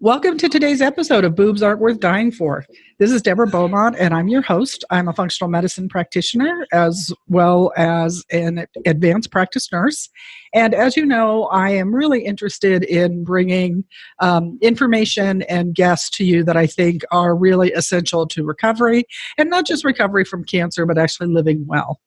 Welcome to today's episode of Boobs Aren't Worth Dying For. This is Deborah Beaumont, and I'm your host. I'm a functional medicine practitioner as well as an advanced practice nurse. And as you know, I am really interested in bringing information and guests to you that I think are really essential to recovery, and not just recovery from cancer, but actually living well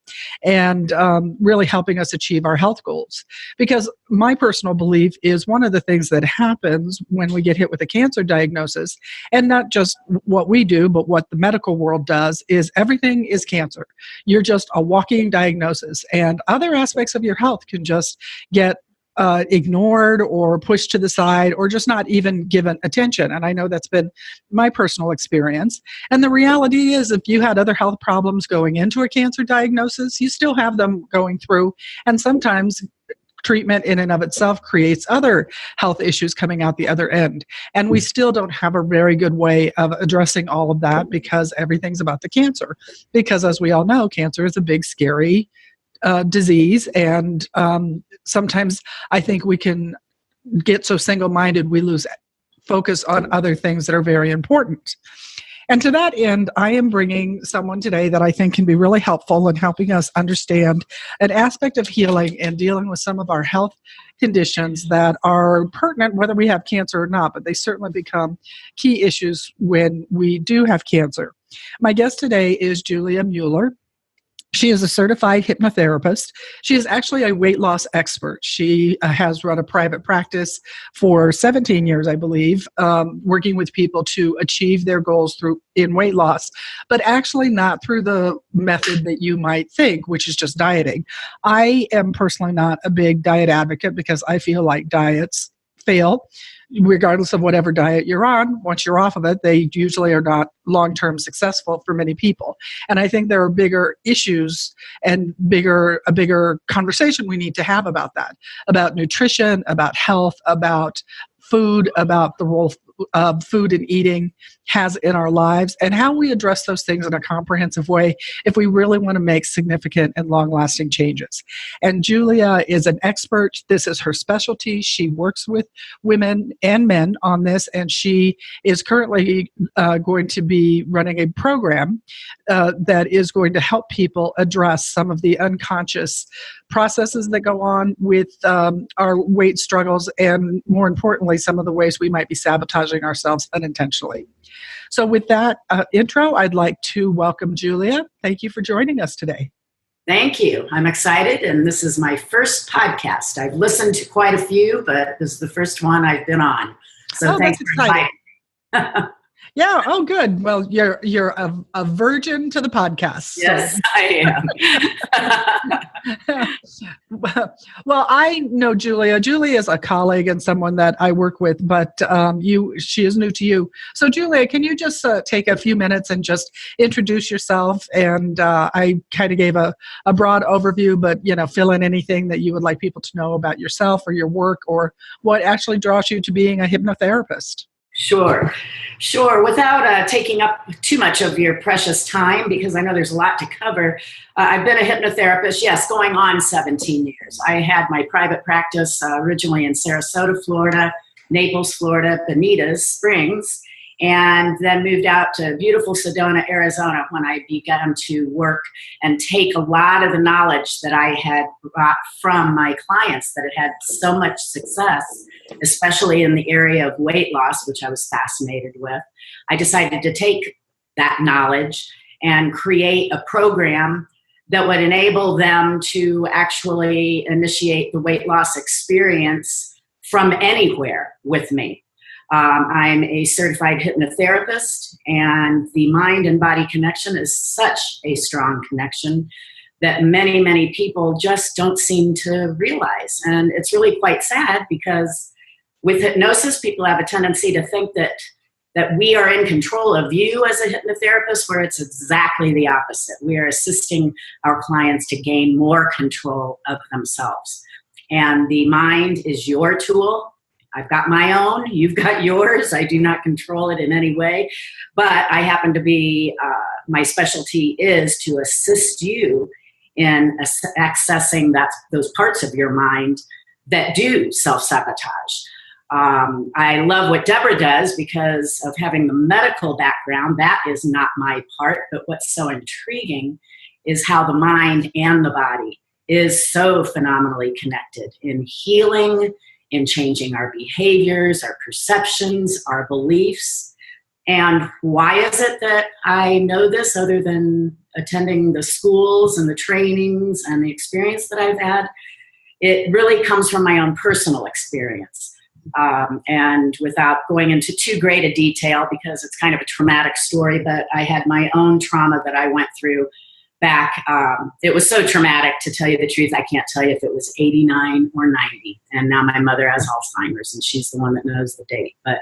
and really helping us achieve our health goals. Because my personal belief is one of the things that happens when we get hit with a cancer diagnosis, and not just what we do, but what the medical world does, is everything is cancer. You're just a walking diagnosis, and other aspects of your health can just get ignored or pushed to the side or just not even given attention. And I know that's been my personal experience. And the reality is, if you had other health problems going into a cancer diagnosis, you still have them going through. And sometimes treatment in and of itself creates other health issues coming out the other end. And we still don't have a very good way of addressing all of that because everything's about the cancer. Because as we all know, cancer is a big, scary disease. And sometimes I think we can get so single-minded we lose focus on other things that are very important. And to that end, I am bringing someone today that I think can be really helpful in helping us understand an aspect of healing and dealing with some of our health conditions that are pertinent whether we have cancer or not, but they certainly become key issues when we do have cancer. My guest today is Julia Mueller. She is a certified hypnotherapist. She is actually a weight loss expert. She has run a private practice for 17 years, I believe, working with people to achieve their goals in weight loss, but actually not through the method that you might think, which is just dieting. I am personally not a big diet advocate because I feel like diets fail. Regardless of whatever diet you're on, once you're off of it, they usually are not long-term successful for many people. And I think there are bigger issues and a bigger conversation we need to have about that, about nutrition, about health, about food, about the role food and eating has in our lives, and how we address those things in a comprehensive way if we really want to make significant and long-lasting changes. And Julia is an expert. This is her specialty. She works with women and men on this, and she is currently going to be running a program that is going to help people address some of the unconscious processes that go on with our weight struggles, and more importantly, some of the ways we might be sabotaging ourselves unintentionally. So with that intro, I'd like to welcome Julia. Thank you for joining us today. Thank you. I'm excited, and this is my first podcast. I've listened to quite a few, but this is the first one I've been on. So thanks for inviting me. Yeah. Oh, good. Well, you're a virgin to the podcast. So. Yes, I am. Well, I know Julia. Julia is a colleague and someone that I work with, but she is new to you. So, Julia, can you just take a few minutes and just introduce yourself? And I kind of gave a broad overview, but fill in anything that you would like people to know about yourself or your work, or what actually draws you to being a hypnotherapist. Sure. Without taking up too much of your precious time, because I know there's a lot to cover, I've been a hypnotherapist, yes, going on 17 years. I had my private practice originally in Sarasota, Florida, Naples, Florida, Bonita Springs, and then moved out to beautiful Sedona, Arizona, when I began to work and take a lot of the knowledge that I had brought from my clients that had so much success, especially in the area of weight loss, which I was fascinated with. I decided to take that knowledge and create a program that would enable them to actually initiate the weight loss experience from anywhere with me. I'm a certified hypnotherapist, and the mind and body connection is such a strong connection that many, many people just don't seem to realize. And it's really quite sad, because with hypnosis, people have a tendency to think that we are in control of you as a hypnotherapist, where it's exactly the opposite. We are assisting our clients to gain more control of themselves. And the mind is your tool. I've got my own, you've got yours. I do not control it in any way, but I happen to be, my specialty is to assist you in accessing those parts of your mind that do self-sabotage. I love what Deborah does because of having the medical background. That is not my part, but what's so intriguing is how the mind and the body is so phenomenally connected in healing, in changing our behaviors, our perceptions, our beliefs. And why is it that I know this other than attending the schools and the trainings and the experience that I've had? It really comes from my own personal experience. And without going into too great a detail, because it's kind of a traumatic story, but I had my own trauma that I went through back. It was so traumatic, to tell you the truth, I can't tell you if it was 89 or 90. And now my mother has Alzheimer's, and she's the one that knows the date. But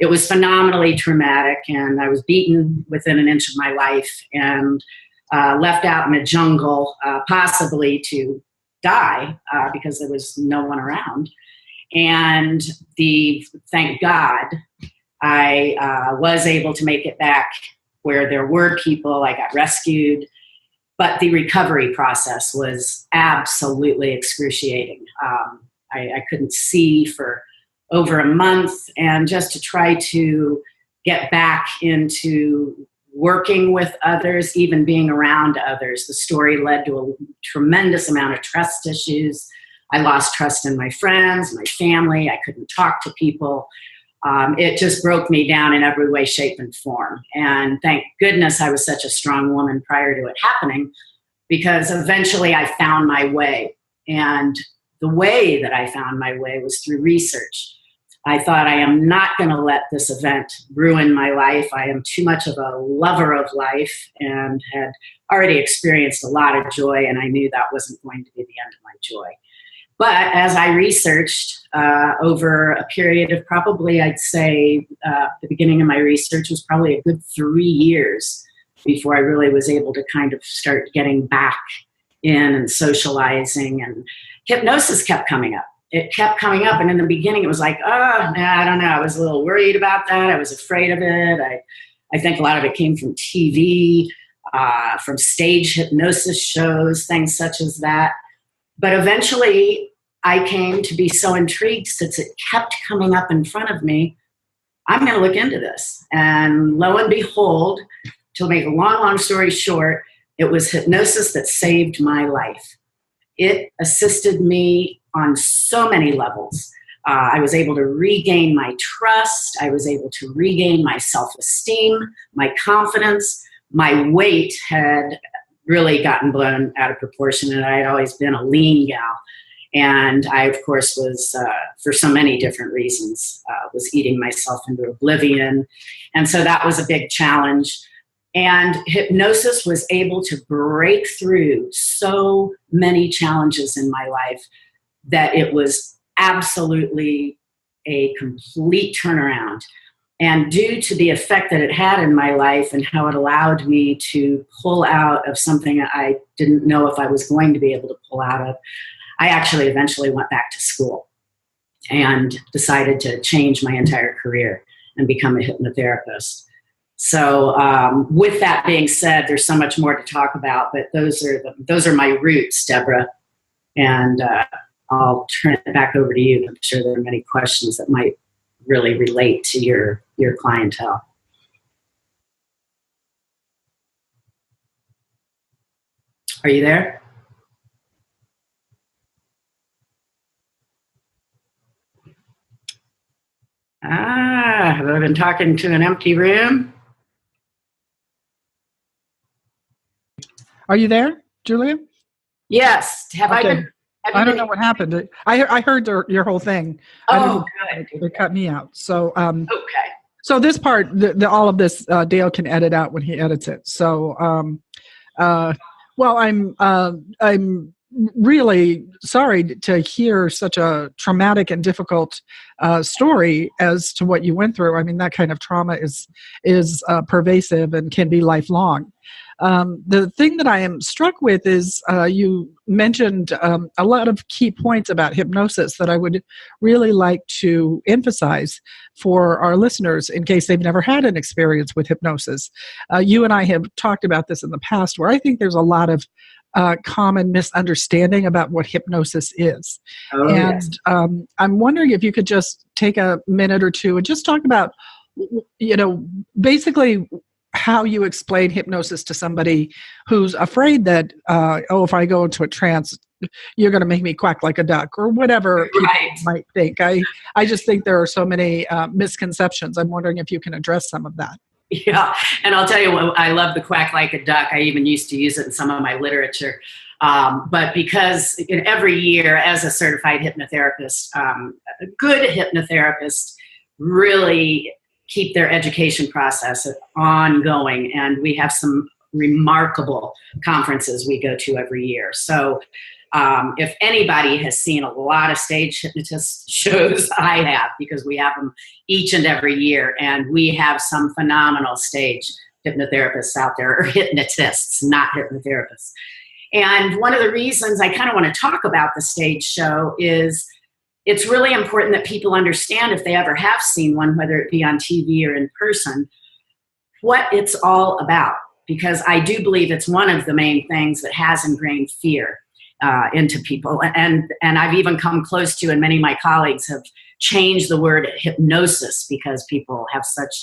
it was phenomenally traumatic, and I was beaten within an inch of my life and left out in a jungle, possibly to die because there was no one around. And thank God, I was able to make it back where there were people. I got rescued, but the recovery process was absolutely excruciating. I couldn't see for over a month, and just to try to get back into working with others, even being around others, the story led to a tremendous amount of trust issues. I lost trust in my friends, my family. I couldn't talk to people. It just broke me down in every way, shape, and form. And thank goodness I was such a strong woman prior to it happening, because eventually I found my way. And the way that I found my way was through research. I thought, I am not going to let this event ruin my life. I am too much of a lover of life and had already experienced a lot of joy, and I knew that wasn't going to be the end of my joy. But as I researched over a period of probably, I'd say, the beginning of my research was probably a good 3 years before I really was able to kind of start getting back in and socializing. And hypnosis kept coming up. It kept coming up. And in the beginning, it was like, I don't know. I was a little worried about that. I was afraid of it. I think a lot of it came from TV, from stage hypnosis shows, things such as that. But eventually, I came to be so intrigued, since it kept coming up in front of me, I'm going to look into this. And lo and behold, to make a long story short, it was hypnosis that saved my life. It assisted me on so many levels. I was able to regain my trust. I was able to regain my self-esteem, my confidence. My weight had really gotten blown out of proportion, and I had always been a lean gal. And I, of course, was, for so many different reasons, was eating myself into oblivion. And so that was a big challenge. And hypnosis was able to break through so many challenges in my life that it was absolutely a complete turnaround. And due to the effect that it had in my life and how it allowed me to pull out of something I didn't know if I was going to be able to pull out of, I actually eventually went back to school and decided to change my entire career and become a hypnotherapist. So with that being said, there's so much more to talk about, but those are my roots, Deborah. And I'll turn it back over to you. I'm sure there are many questions that might really relate to your clientele. Are you there? Have I been talking to an empty room? Are you there, Julia? Yes. I don't know what happened. I heard your whole thing. Oh, good. It cut me out. So, okay. So this part, all of this, Dale can edit out when he edits it. So, well, I'm really sorry to hear such a traumatic and difficult story as to what you went through. I mean, that kind of trauma is pervasive and can be lifelong. The thing that I am struck with is you mentioned a lot of key points about hypnosis that I would really like to emphasize for our listeners in case they've never had an experience with hypnosis. You and I have talked about this in the past, where I think there's a lot of common misunderstanding about what hypnosis is. Oh, And yes. I'm wondering if you could just take a minute or two and just talk about, basically how you explain hypnosis to somebody who's afraid that, if I go into a trance, you're going to make me quack like a duck, or whatever people might think. I just think there are so many misconceptions. I'm wondering if you can address some of that. Yeah, and I'll tell you what, I love the quack like a duck. I even used to use it in some of my literature. But because every year as a certified hypnotherapist, a good hypnotherapist really keep their education process ongoing. And we have some remarkable conferences we go to every year. So if anybody has seen a lot of stage hypnotist shows, I have, because we have them each and every year. And we have some phenomenal stage hypnotherapists out there, or hypnotists, not hypnotherapists. And one of the reasons I kind of want to talk about the stage show is it's really important that people understand, if they ever have seen one, whether it be on TV or in person, what it's all about. Because I do believe it's one of the main things that has ingrained fear into people. And I've even come close to, and many of my colleagues have changed the word hypnosis, because people have such,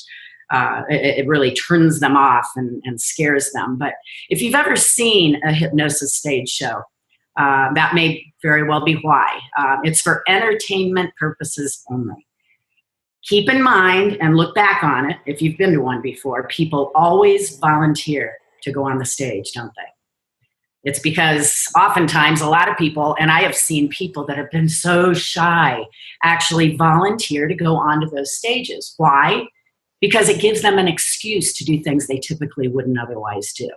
it really turns them off and scares them. But if you've ever seen a hypnosis stage show, that may very well be why. It's for entertainment purposes only. Keep in mind and look back on it, if you've been to one before, people always volunteer to go on the stage, don't they? It's because oftentimes a lot of people, and I have seen people that have been so shy, actually volunteer to go onto those stages. Why? Because it gives them an excuse to do things they typically wouldn't otherwise do.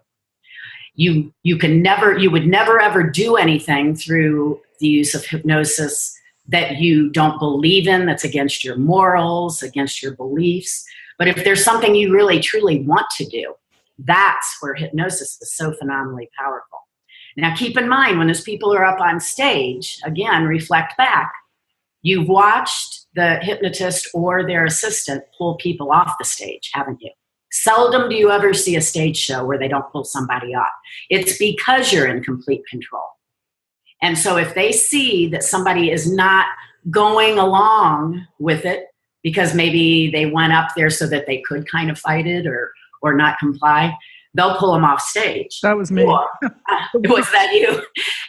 You would never ever do anything through the use of hypnosis that you don't believe in, that's against your morals, against your beliefs. But if there's something you really truly want to do, that's where hypnosis is so phenomenally powerful. Now, keep in mind, when those people are up on stage, again, reflect back. You've watched the hypnotist or their assistant pull people off the stage, haven't you? Seldom do you ever see a stage show where they don't pull somebody off. It's because you're in complete control. And so if they see that somebody is not going along with it, because maybe they went up there so that they could kind of fight it or not comply, they'll pull them off stage. That was me. Was that you?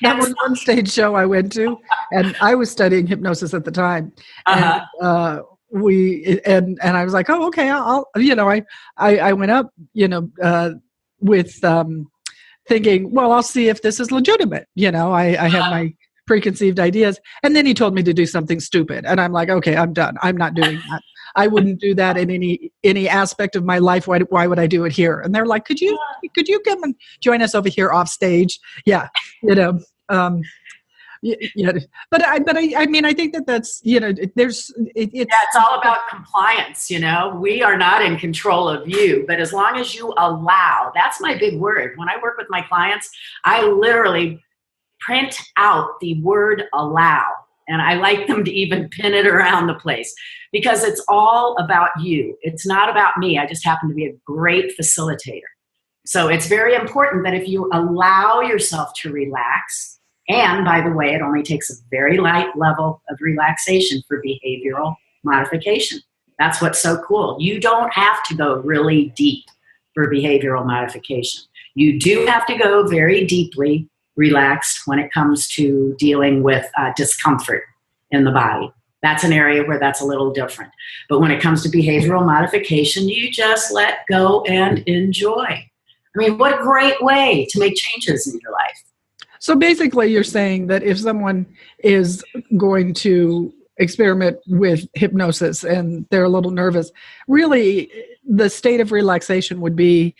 That was one stage show I went to, and I was studying hypnosis at the time. And I was like, oh, okay, I went up, with thinking, well, I'll see if this is legitimate. I have my preconceived ideas. And then he told me to do something stupid. And I'm like, okay, I'm done. I'm not doing that. I wouldn't do that in any aspect of my life. Why would I do it here? And they're like, could you come and join us over here off stage? Yeah. But I mean, I think that's, it's all about compliance. We are not in control of you, but as long as you allow, that's my big word. When I work with my clients, I literally print out the word allow. And I like them to even pin it around the place, because it's all about you. It's not about me. I just happen to be a great facilitator. So it's very important that if you allow yourself to relax, and by the way, it only takes a very light level of relaxation for behavioral modification. That's what's so cool. You don't have to go really deep for behavioral modification. You do have to go very deeply relaxed when it comes to dealing with discomfort in the body. That's an area where that's a little different. But when it comes to behavioral modification, you just let go and enjoy. I mean, what a great way to make changes in your life. So basically, you're saying that if someone is going to experiment with hypnosis and they're a little nervous, really the state of relaxation would be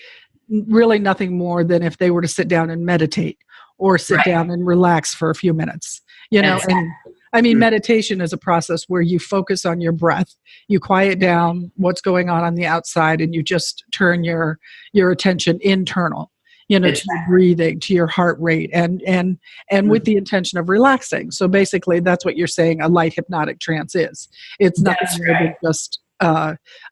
really nothing more than if they were to sit down and meditate or sit down and relax for a few minutes, Exactly. And I mean, meditation is a process where you focus on your breath, you quiet down what's going on the outside, and you just turn your attention internal, to your breathing, to your heart rate, and with the intention of relaxing. So basically, that's what you're saying a light hypnotic trance is. It's nothing more than just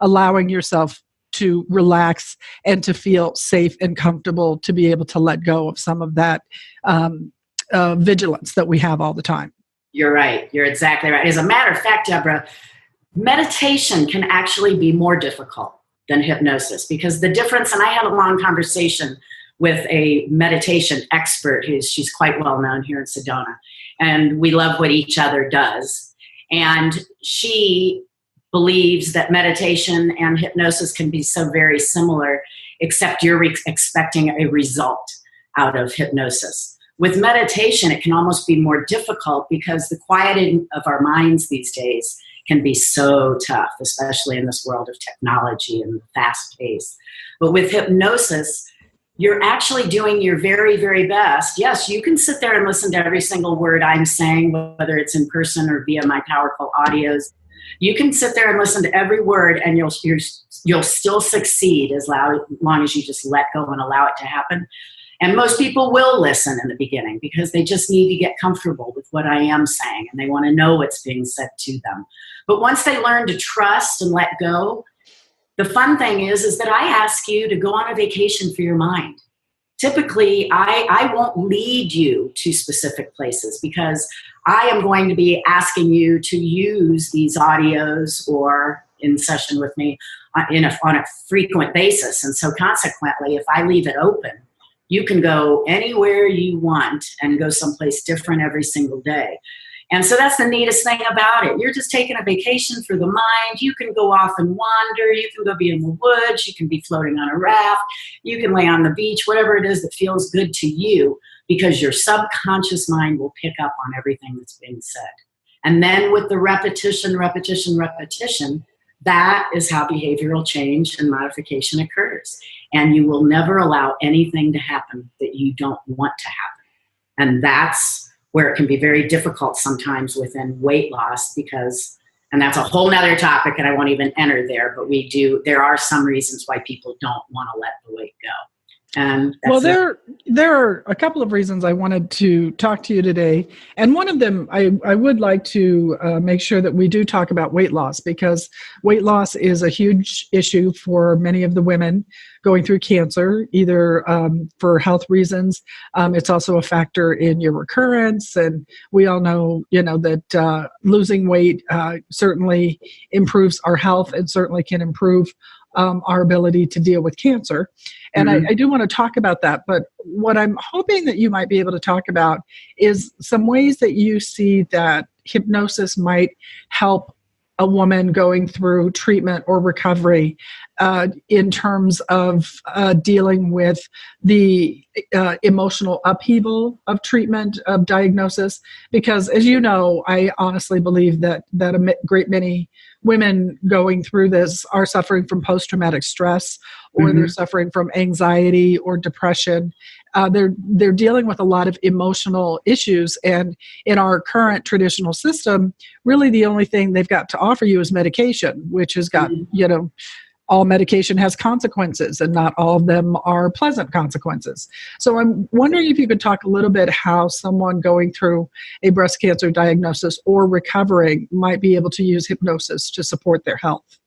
allowing yourself to relax and to feel safe and comfortable to be able to let go of some of that vigilance that we have all the time. You're right. You're exactly right. As a matter of fact, Deborah, meditation can actually be more difficult than hypnosis, because the difference, and I had a long conversation with a meditation expert she's quite well known here in Sedona, and we love what each other does. And she believes that meditation and hypnosis can be so very similar, except you're expecting a result out of hypnosis. With meditation, it can almost be more difficult because the quieting of our minds these days can be so tough, especially in this world of technology and fast pace. But with hypnosis, you're actually doing your very, very best. Yes, you can sit there and listen to every single word I'm saying, whether it's in person or via my powerful audios. You can sit there and listen to every word, and you'll still succeed as long as you just let go and allow it to happen. And most people will listen in the beginning because they just need to get comfortable with what I am saying, and they want to know what's being said to them. But once they learn to trust and let go, the fun thing is that I ask you to go on a vacation for your mind. Typically, I won't lead you to specific places because I am going to be asking you to use these audios or in session with me on a frequent basis. And so consequently, if I leave it open, you can go anywhere you want and go someplace different every single day. And so that's the neatest thing about it. You're just taking a vacation for the mind. You can go off and wander. You can go be in the woods. You can be floating on a raft. You can lay on the beach, whatever it is that feels good to you, because your subconscious mind will pick up on everything that's being said. And then with the repetition, that is how behavioral change and modification occurs. And you will never allow anything to happen that you don't want to happen. And that's where it can be very difficult sometimes within weight loss, and that's a whole nother topic, and I won't even enter there, but there are some reasons why people don't want to let the weight go. And well, there are a couple of reasons I wanted to talk to you today. And one of them, I would like to make sure that we do talk about weight loss, because weight loss is a huge issue for many of the women going through cancer, either for health reasons. It's also a factor in your recurrence. And we all know, that losing weight certainly improves our health and certainly can improve our ability to deal with cancer. And I do want to talk about that. But what I'm hoping that you might be able to talk about is some ways that you see that hypnosis might help a woman going through treatment or recovery in terms of dealing with the emotional upheaval of treatment, of diagnosis. Because as you know, I honestly believe that a great many women going through this are suffering from post-traumatic stress, or they're suffering from anxiety or depression. They're dealing with a lot of emotional issues, and in our current traditional system, really the only thing they've got to offer you is medication, which has got, all medication has consequences, and not all of them are pleasant consequences. So I'm wondering if you could talk a little bit how someone going through a breast cancer diagnosis or recovering might be able to use hypnosis to support their health.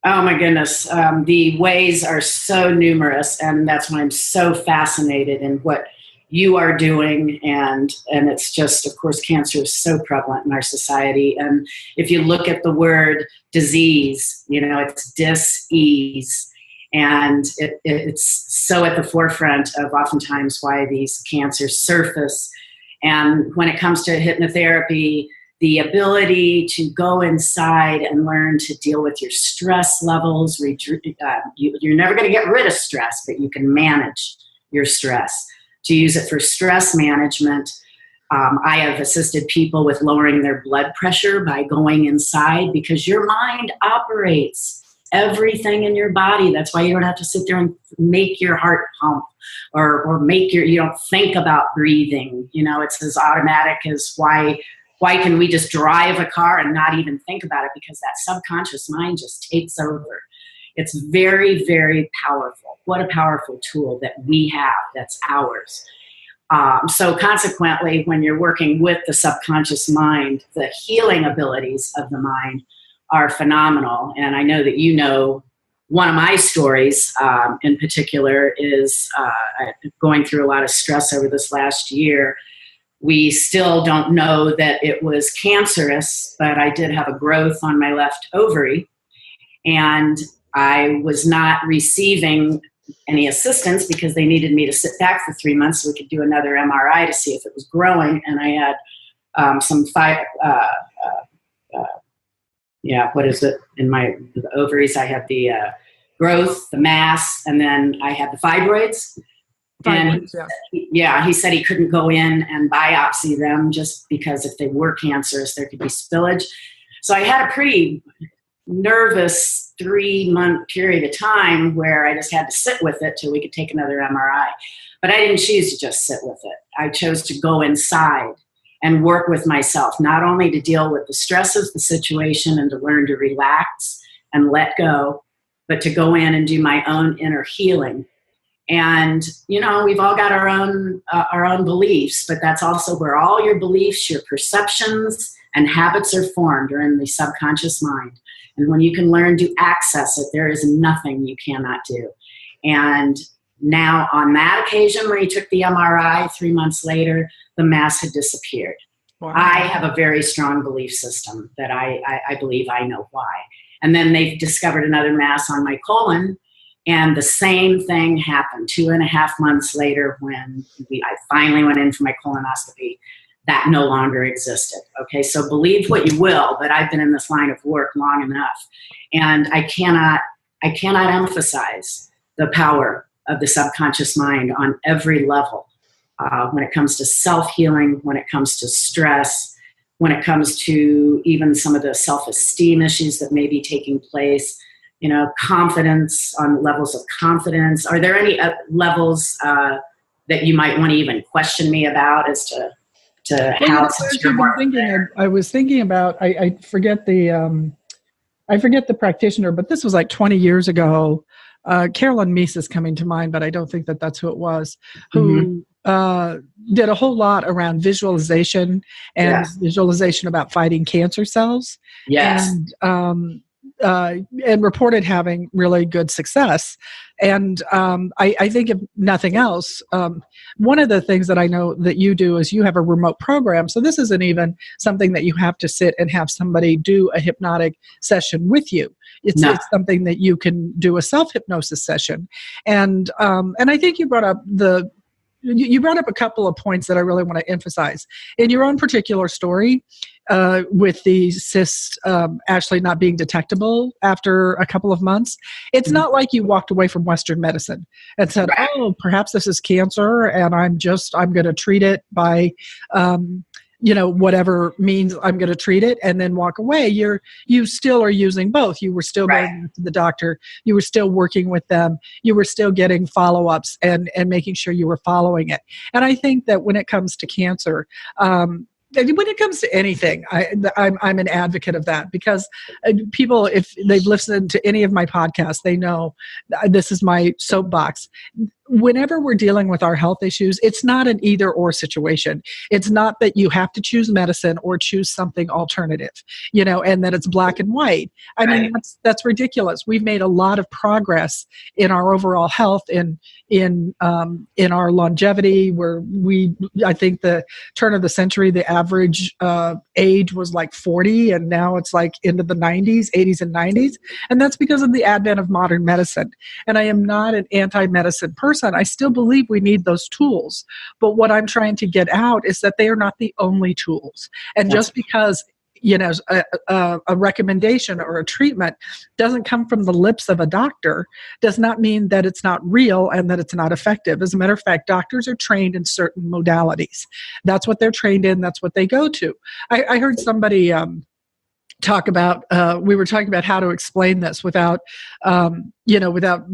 Oh my goodness. The ways are so numerous, and that's why I'm so fascinated in what you are doing. And it's just, of course, cancer is so prevalent in our society. And if you look at the word disease, it's dis-ease. And it's so at the forefront of oftentimes why these cancers surface. And when it comes to hypnotherapy, the ability to go inside and learn to deal with your stress levels. You're never going to get rid of stress, but you can manage your stress. To use it for stress management, I have assisted people with lowering their blood pressure by going inside, because your mind operates everything in your body. That's why you don't have to sit there and make your heart pump or you don't think about breathing. It's as automatic as why can we just drive a car and not even think about it? Because that subconscious mind just takes over. It's very, very powerful. What a powerful tool that we have that's ours. So consequently, when you're working with the subconscious mind, the healing abilities of the mind are phenomenal. And I know that you know one of my stories in particular is going through a lot of stress over this last year. We still don't know that it was cancerous, but I did have a growth on my left ovary, and I was not receiving any assistance because they needed me to sit back for 3 months so we could do another MRI to see if it was growing. And I had in the ovaries, I had the growth, the mass, and then I had the fibroids. And he said he couldn't go in and biopsy them just because if they were cancerous, there could be spillage. So I had a pretty nervous 3-month period of time where I just had to sit with it till we could take another MRI. But I didn't choose to just sit with it. I chose to go inside and work with myself, not only to deal with the stress of the situation and to learn to relax and let go, but to go in and do my own inner healing. And, you know, we've all got our own beliefs, but that's also where all your beliefs, your perceptions, and habits are formed, are in the subconscious mind. And when you can learn to access it, there is nothing you cannot do. And now on that occasion, when he took the MRI 3 months later, the mass had disappeared. Wow. I have a very strong belief system that I believe I know why. And then they discovered another mass on my colon, and the same thing happened 2.5 months later when I finally went in for my colonoscopy. That no longer existed. Okay, so believe what you will, but I've been in this line of work long enough, and I cannot emphasize the power of the subconscious mind on every level. When it comes to self-healing, when it comes to stress, when it comes to even some of the self-esteem issues that may be taking place, you know, confidence, on levels of confidence. Are there any levels that you might want to even question me about as to how it's work? I was thinking about, I forget the practitioner, but this was like 20 years ago. Carolyn Meese is coming to mind, but I don't think that that's who it was, who did a whole lot around visualization and visualization about fighting cancer cells. Yes. And reported having really good success. And I think if nothing else, one of the things that I know that you do is you have a remote program. So this isn't even something that you have to sit and have somebody do a hypnotic session with you. It's something that you can do a self-hypnosis session. And I think you brought up a couple of points that I really want to emphasize. In your own particular story, with the cysts actually not being detectable after a couple of months, it's not like you walked away from Western medicine and said, oh, perhaps this is cancer and I'm going to treat it by, whatever means I'm going to treat it and then walk away. You still are using both. You were still going to the doctor. You were still working with them. You were still getting follow-ups and making sure you were following it. And I think that when it comes to cancer, when it comes to anything, I'm an advocate of that, because people, if they've listened to any of my podcasts, they know this is my soapbox. Whenever we're dealing with our health issues, it's not an either or situation. It's not that you have to choose medicine or choose something alternative, and that it's black and white. I mean, that's ridiculous. We've made a lot of progress in our overall health, in our longevity, where I think the turn of the century, the average age was like 40, and now it's like into the 90s, 80s and 90s. And that's because of the advent of modern medicine. And I am not an anti-medicine person. I still believe we need those tools. But what I'm trying to get out is that they are not the only tools. And just because a recommendation or a treatment doesn't come from the lips of a doctor does not mean that it's not real and that it's not effective. As a matter of fact, doctors are trained in certain modalities. That's what they're trained in. That's what they go to. I heard somebody talk about, we were talking about how to explain this without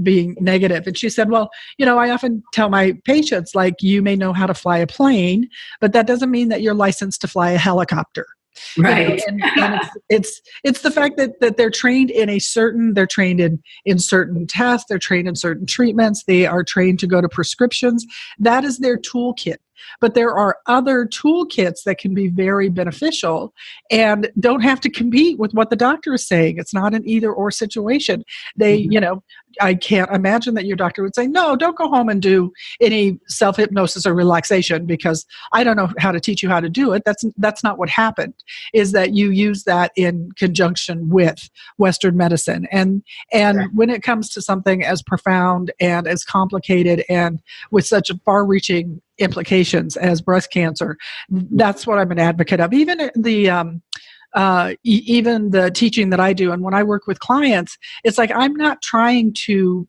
being negative. And she said, well, I often tell my patients, like, you may know how to fly a plane, but that doesn't mean that you're licensed to fly a helicopter. Right. And it's the fact that they're trained in certain tests, they're trained in certain treatments, they are trained to go to prescriptions. That is their toolkit. but there are other toolkits that can be very beneficial and don't have to compete with what the doctor is saying. It's not an either or situation. They, I can't imagine that your doctor would say, no, don't go home and do any self-hypnosis or relaxation because I don't know how to teach you how to do it. That's not what happened, is that you use that in conjunction with Western medicine. And Right. when it comes to something as profound and as complicated and with such far-reaching implications as breast cancer, that's what I'm an advocate of. Even even the teaching that I do, and when I work with clients, it's like I'm not trying to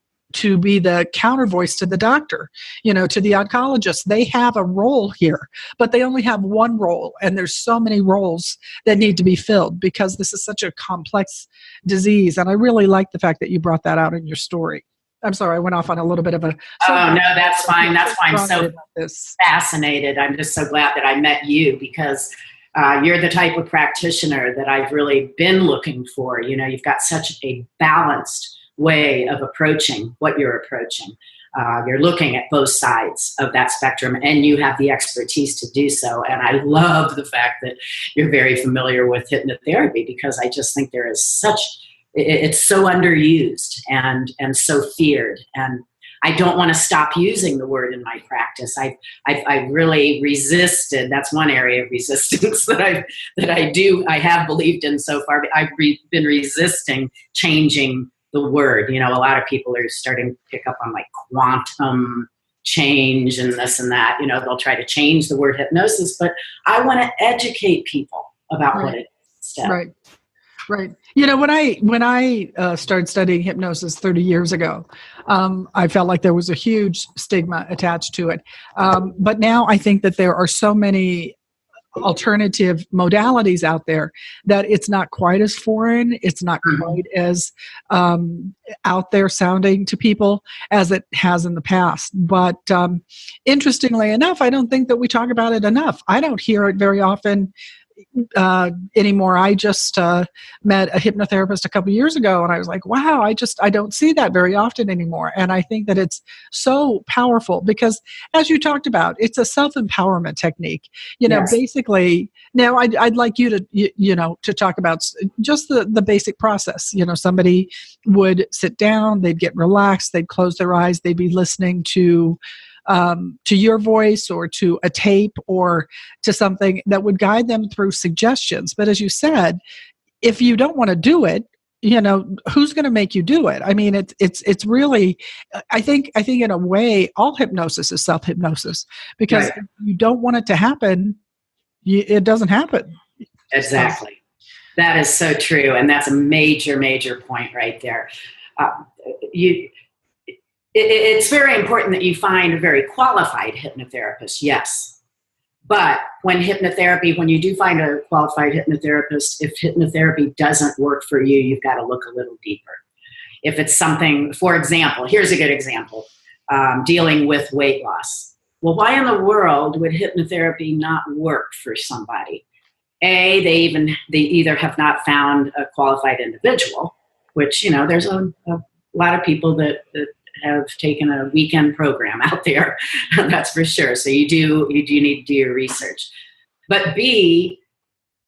be the counter voice to the doctor, to the oncologist. They have a role here, but they only have one role, and there's so many roles that need to be filled because this is such a complex disease. And I really like the fact that you brought that out in your story. I'm sorry, I went off on a little bit of a... Oh, no, that's fine. That's why I'm so fascinated. I'm just so glad that I met you because you're the type of practitioner that I've really been looking for. You've got such a balanced way of approaching what you're approaching. You're looking at both sides of that spectrum, and you have the expertise to do so. And I love the fact that you're very familiar with hypnotherapy because I just think there is it's so underused and so feared. And I don't want to stop using the word in my practice. I've really resisted. That's one area of resistance that I have believed in so far. I've been resisting changing the word. A lot of people are starting to pick up on like quantum change and this and that. They'll try to change the word hypnosis, but I want to educate people about what it is instead. Right. Right. When I started studying hypnosis 30 years ago, I felt like there was a huge stigma attached to it. But now I think that there are so many alternative modalities out there that it's not quite as foreign. It's not quite as out there sounding to people as it has in the past. But interestingly enough, I don't think that we talk about it enough. I don't hear it very often anymore. I just met a hypnotherapist a couple of years ago, and I was like, wow, I don't see that very often anymore. And I think that it's so powerful because, as you talked about, it's a self-empowerment technique. Yes. Basically, now I'd like you to, to talk about just the basic process. Somebody would sit down, they'd get relaxed, they'd close their eyes, they'd be listening to your voice or to a tape or to something that would guide them through suggestions. But as you said, if you don't want to do it, who's going to make you do it? I mean, it's really, I think in a way, all hypnosis is self-hypnosis because if you don't want it to happen, it doesn't happen. Exactly. That is so true. And that's a major, major point right there. It's very important that you find a very qualified hypnotherapist, yes. But when you do find a qualified hypnotherapist, if hypnotherapy doesn't work for you, you've got to look a little deeper. If it's something, for example, here's a good example, dealing with weight loss. Well, why in the world would hypnotherapy not work for somebody? They either have not found a qualified individual, which, there's a lot of people that have taken a weekend program out there. That's for sure. So you do need to do your research. But B,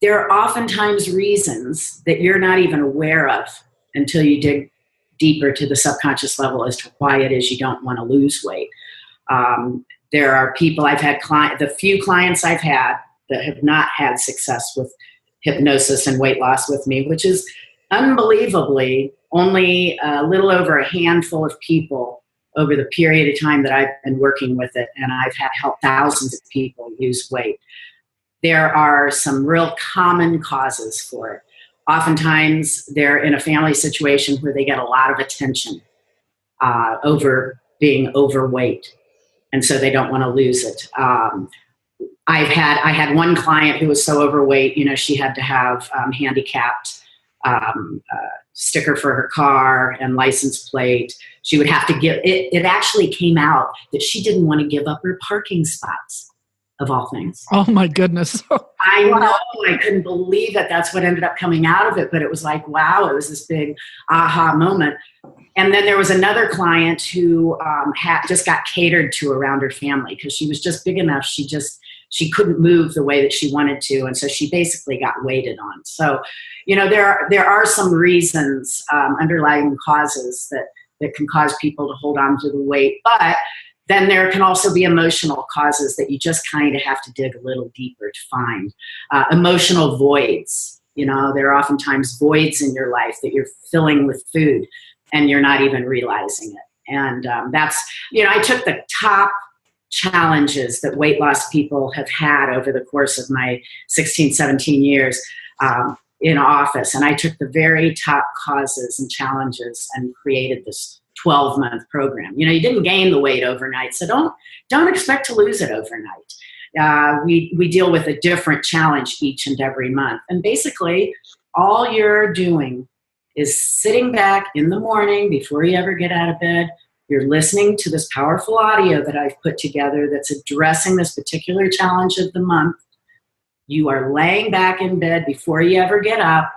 there are oftentimes reasons that you're not even aware of until you dig deeper to the subconscious level as to why it is you don't want to lose weight. There are people the few clients I've had that have not had success with hypnosis and weight loss with me, which is unbelievably only a little over a handful of people over the period of time that I've been working with it, and I've helped thousands of people lose weight. There are some real common causes for it. Oftentimes, they're in a family situation where they get a lot of attention over being overweight, and so they don't want to lose it. I had one client who was so overweight, she had to have handicapped sticker for her car and license plate. She would have to give it. It actually came out that she didn't want to give up her parking spots. of all things. Oh my goodness. I Wow. know, I couldn't believe that that's what ended up coming out of it, but it was like, wow, it was this big aha moment. And then there was another client who just got catered to around her family because she was just big enough. She couldn't move the way that she wanted to, and so she basically got waited on. So, there are some reasons, underlying causes that can cause people to hold on to the weight, but then there can also be emotional causes that you just kind of have to dig a little deeper to find. Emotional voids. There are oftentimes voids in your life that you're filling with food and you're not even realizing it. And that's, I took the top challenges that weight loss people have had over the course of my 16, 17 years in office. And I took the very top causes and challenges and created this 12-month program. You didn't gain the weight overnight, so don't expect to lose it overnight. We deal with a different challenge each and every month. And basically, all you're doing is sitting back in the morning before you ever get out of bed. You're listening to this powerful audio that I've put together that's addressing this particular challenge of the month. You are laying back in bed before you ever get up.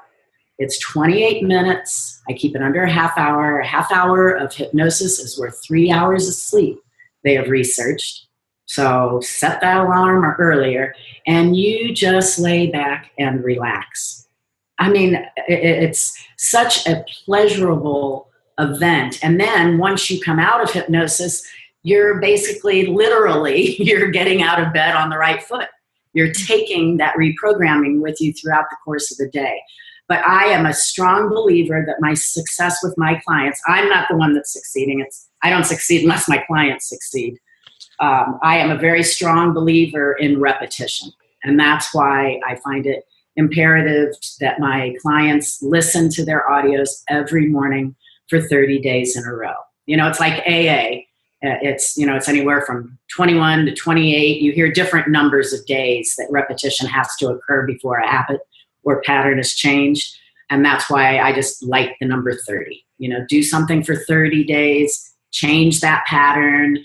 It's 28 minutes. I keep it under a half hour. A half hour of hypnosis is worth 3 hours of sleep, they have researched. So set that alarm earlier, and you just lay back and relax. I mean, it's such a pleasurable event. And then once you come out of hypnosis, you're basically, literally, you're getting out of bed on the right foot. You're taking that reprogramming with you throughout the course of the day. But I am a strong believer that my success with my clients, I'm not the one that's succeeding. I don't succeed unless my clients succeed. I am a very strong believer in repetition. And that's why I find it imperative that my clients listen to their audios every morning for 30 days in a row. It's like AA. It's anywhere from 21 to 28. You hear different numbers of days that repetition has to occur before a habit or pattern is changed. And that's why I just like the number 30. Do something for 30 days, change that pattern,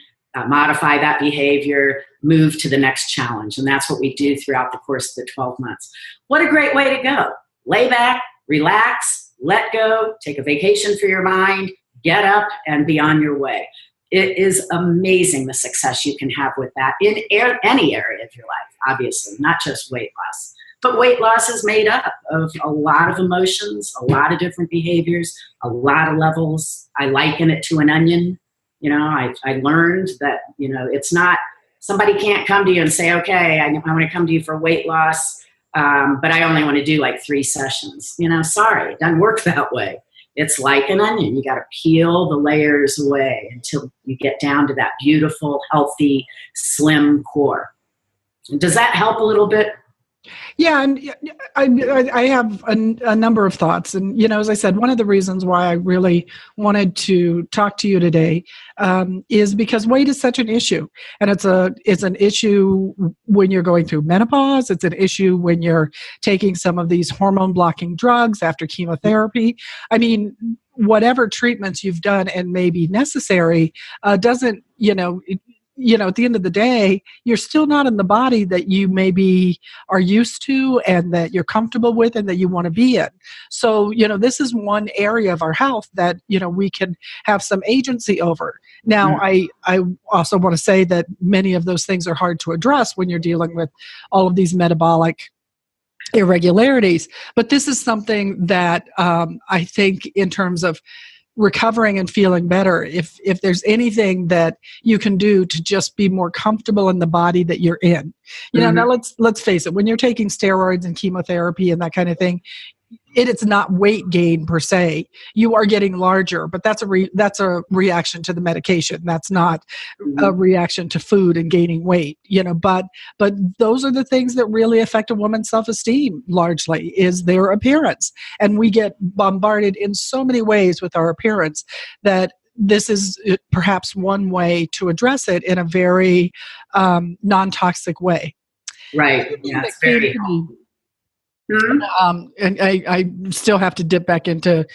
modify that behavior, move to the next challenge. And that's what we do throughout the course of the 12 months. What a great way to go. Lay back, relax, let go, take a vacation for your mind, get up and be on your way. It is amazing the success you can have with that in any area of your life, obviously, not just weight loss. But weight loss is made up of a lot of emotions, a lot of different behaviors, a lot of levels. I liken it to an onion. I learned that, it's not, somebody can't come to you and say, okay, I want to come to you for weight loss, but I only want to do like 3 sessions. Sorry, it doesn't work that way. It's like an onion. You got to peel the layers away until you get down to that beautiful, healthy, slim core. Does that help a little bit? Yeah, and I have a number of thoughts. And, as I said, one of the reasons why I really wanted to talk to you today is because weight is such an issue. And it's an issue when you're going through menopause. It's an issue when you're taking some of these hormone-blocking drugs after chemotherapy. I mean, whatever treatments you've done and may be necessary doesn't, at the end of the day, you're still not in the body that you maybe are used to and that you're comfortable with and that you want to be in. So, this is one area of our health that, we can have some agency over. Now, I also want to say that many of those things are hard to address when you're dealing with all of these metabolic irregularities. But this is something that I think in terms of recovering and feeling better, if there's anything that you can do to just be more comfortable in the body that you're in. Now let's face it, when you're taking steroids and chemotherapy and that kind of thing, it's not weight gain per se. You are getting larger, but that's a reaction to the medication. That's not a reaction to food and gaining weight. But those are the things that really affect a woman's self-esteem largely, is their appearance. And we get bombarded in so many ways with our appearance that this is perhaps one way to address it in a very non-toxic way. Right. Yeah, it's very helpful. Mhm. And I still have to dip back into,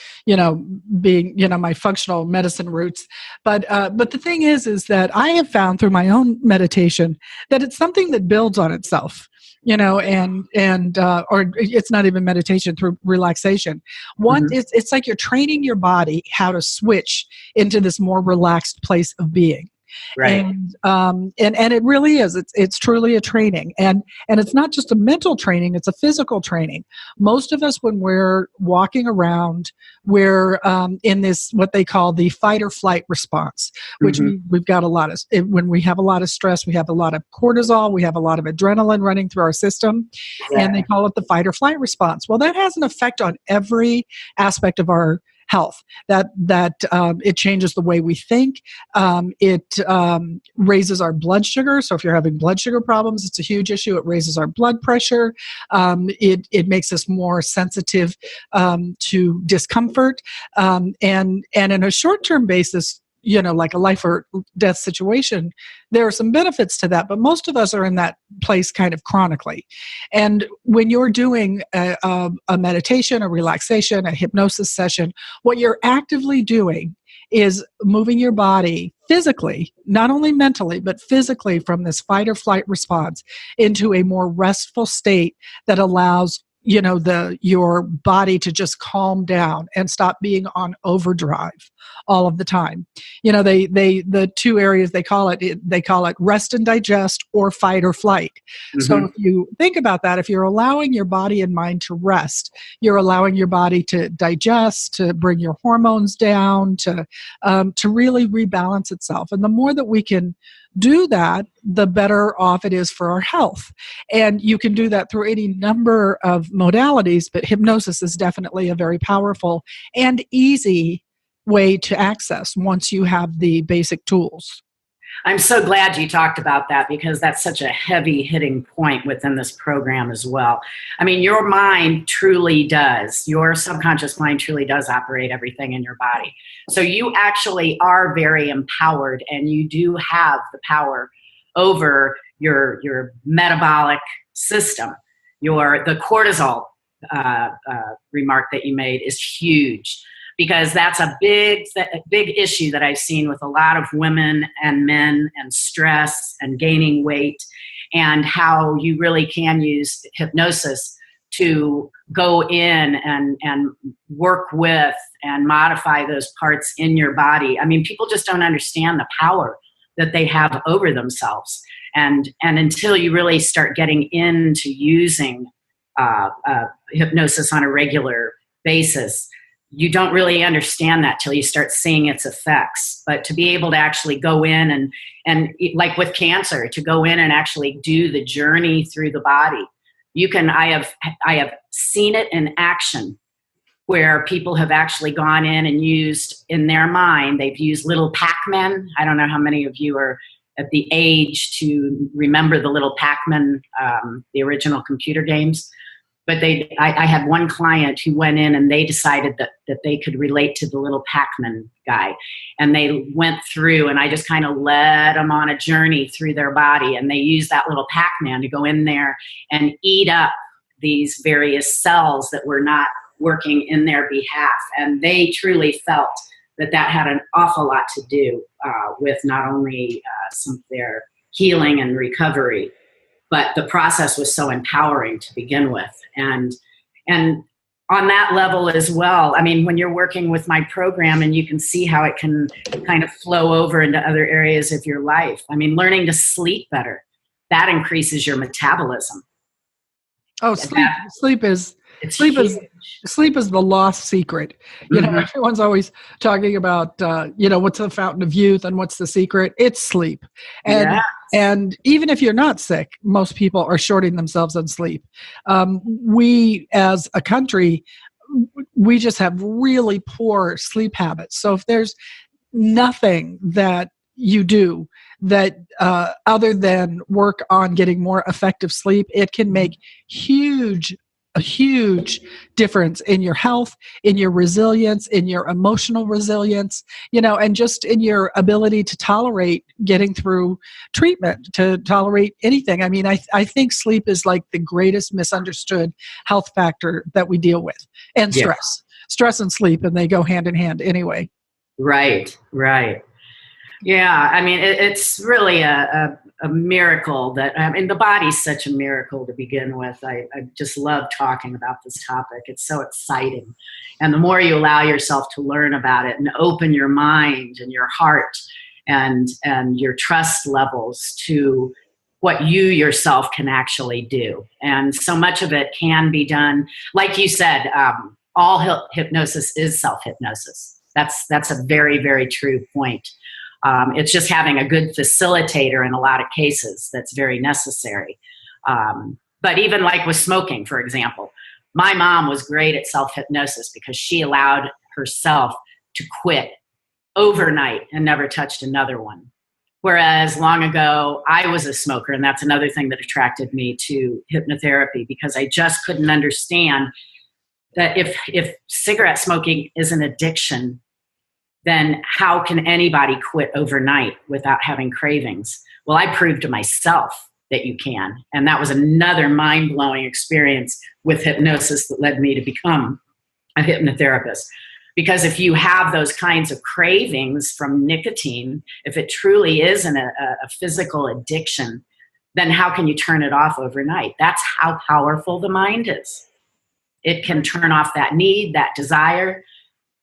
being, my functional medicine roots. But the thing is that I have found through my own meditation that it's something that builds on itself, or it's not even meditation, through relaxation. Mhm. It's like you're training your body how to switch into this more relaxed place of being. Right. And it really is. It's truly a training, and it's not just a mental training; it's a physical training. Most of us, when we're walking around, we're in this what they call the fight or flight response, which Mhm. we've got a lot of. When we have a lot of stress, we have a lot of cortisol, we have a lot of adrenaline running through our system, and they Exactly. call it the fight or flight response. Well, that has an effect on every aspect of our health. It changes the way we think. It raises our blood sugar. So if you're having blood sugar problems, it's a huge issue. It raises our blood pressure. It makes us more sensitive to discomfort. And in a short-term basis, like a life or death situation, there are some benefits to that, but most of us are in that place kind of chronically. And when you're doing a meditation, a relaxation, a hypnosis session, what you're actively doing is moving your body physically, not only mentally, but physically, from this fight or flight response into a more restful state that allows your body to just calm down and stop being on overdrive all of the time. The two areas they call it rest and digest, or fight or flight. So Mhm. if you think about that, if you're allowing your body and mind to rest, you're allowing your body to digest, to bring your hormones down, to really rebalance itself. And the more that we can do that, the better off it is for our health. And you can do that through any number of modalities, but hypnosis is definitely a very powerful and easy way to access once you have the basic tools. I'm so glad you talked about that, because that's such a heavy hitting point within this program as well. I mean, your mind truly does, your subconscious mind truly does operate everything in your body. So you actually are very empowered, and you do have the power over your metabolic system. The cortisol remark that you made is huge, because that's a big issue that I've seen with a lot of women and men, and stress and gaining weight, and how you really can use hypnosis to go in and work with and modify those parts in your body. I mean, people just don't understand the power that they have over themselves. And until you really start getting into using hypnosis on a regular basis, you don't really understand that till you start seeing its effects. But to be able to actually go in and like with cancer, to go in and actually do the journey through the body, I have seen it in action, where people have actually gone in and used, in their mind, they've used little Pac-Man. I don't know how many of you are at the age to remember the little Pac-Man, the original computer games. But I had one client who went in, and they decided that they could relate to the little Pac-Man guy. And they went through, and I just kind of led them on a journey through their body. And they used that little Pac-Man to go in there and eat up these various cells that were not working in their behalf. And they truly felt that had an awful lot to do with not only some of their healing and recovery, but the process was so empowering to begin with. And on that level as well, I mean, when you're working with my program, and you can see how it can kind of flow over into other areas of your life. I mean, learning to sleep better, that increases your metabolism. Oh, sleep is It's sleep huge. is sleep is the lost secret. Mhm. Everyone's always talking about what's the fountain of youth and what's the secret. It's sleep. Yeah. And even if you're not sick, most people are shorting themselves on sleep. We, as a country, we just have really poor sleep habits. So if there's nothing that you do that other than work on getting more effective sleep, it can make huge a huge difference in your health, in your resilience, in your emotional resilience, and just in your ability to tolerate getting through treatment, to tolerate anything. I mean, I think sleep is like the greatest misunderstood health factor that we deal with, and Yeah. stress and sleep, and they go hand in hand anyway. Right. Yeah, I mean, it's really a miracle that, I mean, the body's such a miracle to begin with. I just love talking about this topic. It's so exciting. And the more you allow yourself to learn about it and open your mind and your heart and your trust levels to what you yourself can actually do. And so much of it can be done. Like you said, all hypnosis is self-hypnosis. That's a very, very true point. It's just having a good facilitator in a lot of cases that's very necessary. But even like with smoking, for example, my mom was great at self-hypnosis because she allowed herself to quit overnight and never touched another one. Whereas long ago, I was a smoker, and that's another thing that attracted me to hypnotherapy, because I just couldn't understand that if cigarette smoking is an addiction, then how can anybody quit overnight without having cravings? Well, I proved to myself that you can. And that was another mind-blowing experience with hypnosis that led me to become a hypnotherapist. Because if you have those kinds of cravings from nicotine, if it truly isn't a physical addiction, then how can you turn it off overnight? That's how powerful the mind is. It can turn off that need, that desire.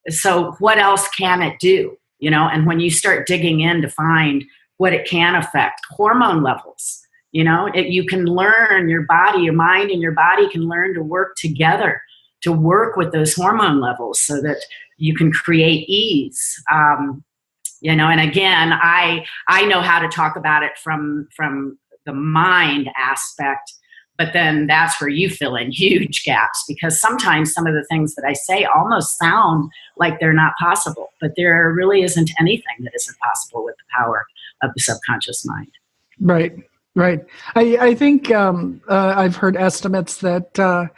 So what else can it do? And when you start digging in to find what it can affect, hormone levels, you can learn, your body, your mind and your body can learn to work together, to work with those hormone levels so that you can create ease. And again, I know how to talk about it from the mind aspect, but then that's where you fill in huge gaps, because sometimes some of the things that I say almost sound like they're not possible, but there really isn't anything that isn't possible with the power of the subconscious mind. Right. I think I've heard estimates that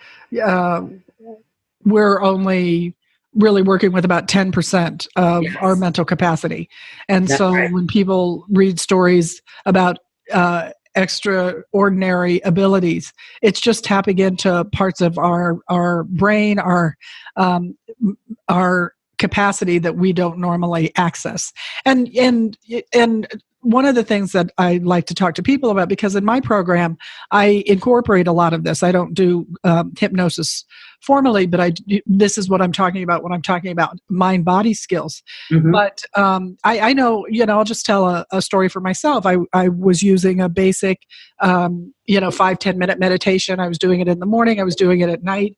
we're only really working with about 10% of our mental capacity. And that's so right. When people read stories about extraordinary abilities, it's just tapping into parts of our brain, our capacity that we don't normally access. And one of the things that I like to talk to people about, because in my program, I incorporate a lot of this. I don't do hypnosis formally, but this is what I'm talking about when I'm talking about mind-body skills. Mm-hmm. But I know, I'll just tell a story for myself. I was using a basic, 5-10 minute meditation. I was doing it in the morning. I was doing it at night.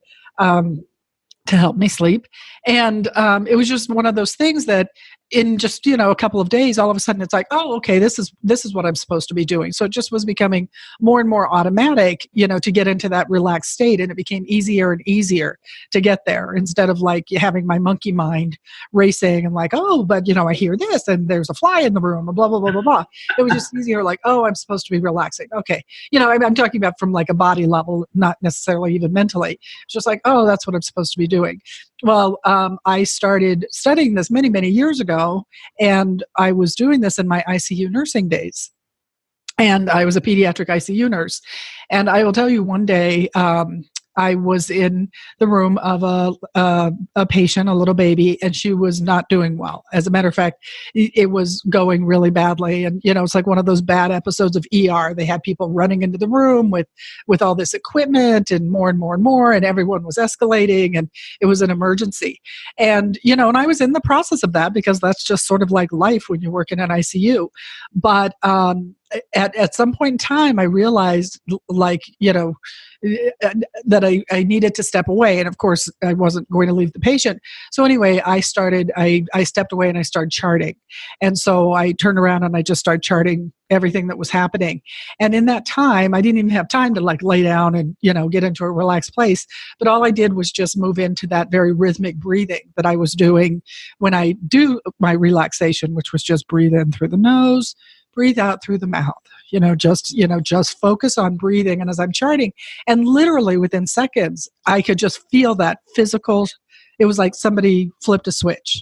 To help me sleep. And it was just one of those things that in just, a couple of days, all of a sudden it's like, oh, okay, this is what I'm supposed to be doing. So it just was becoming more and more automatic, to get into that relaxed state. And it became easier and easier to get there, instead of like having my monkey mind racing and like, oh, but I hear this and there's a fly in the room and blah, blah, blah, blah, blah. It was just easier, like, oh, I'm supposed to be relaxing. Okay. I'm talking about from like a body level, not necessarily even mentally. It's just like, oh, that's what I'm supposed to be doing. Well, I started studying this many, many years ago, and I was doing this in my ICU nursing days. And I was a pediatric ICU nurse. And I will tell you, one day, I was in the room of a patient, a little baby, and she was not doing well. As a matter of fact, it was going really badly. And, it's like one of those bad episodes of ER. They had people running into the room with all this equipment and more and more and more, and everyone was escalating, and it was an emergency. And, and I was in the process of that, because that's just sort of like life when you work in an ICU. But at some point in time, I realized, like, that I needed to step away. And of course, I wasn't going to leave the patient. So anyway, I stepped away and I started charting. And so I turned around and I just started charting everything that was happening. And in that time, I didn't even have time to like lay down and, get into a relaxed place. But all I did was just move into that very rhythmic breathing that I was doing when I do my relaxation, which was just breathe in through the nose, breathe out through the mouth. Just focus on breathing. And as I'm charting, and literally within seconds, I could just feel that physical. It was like somebody flipped a switch.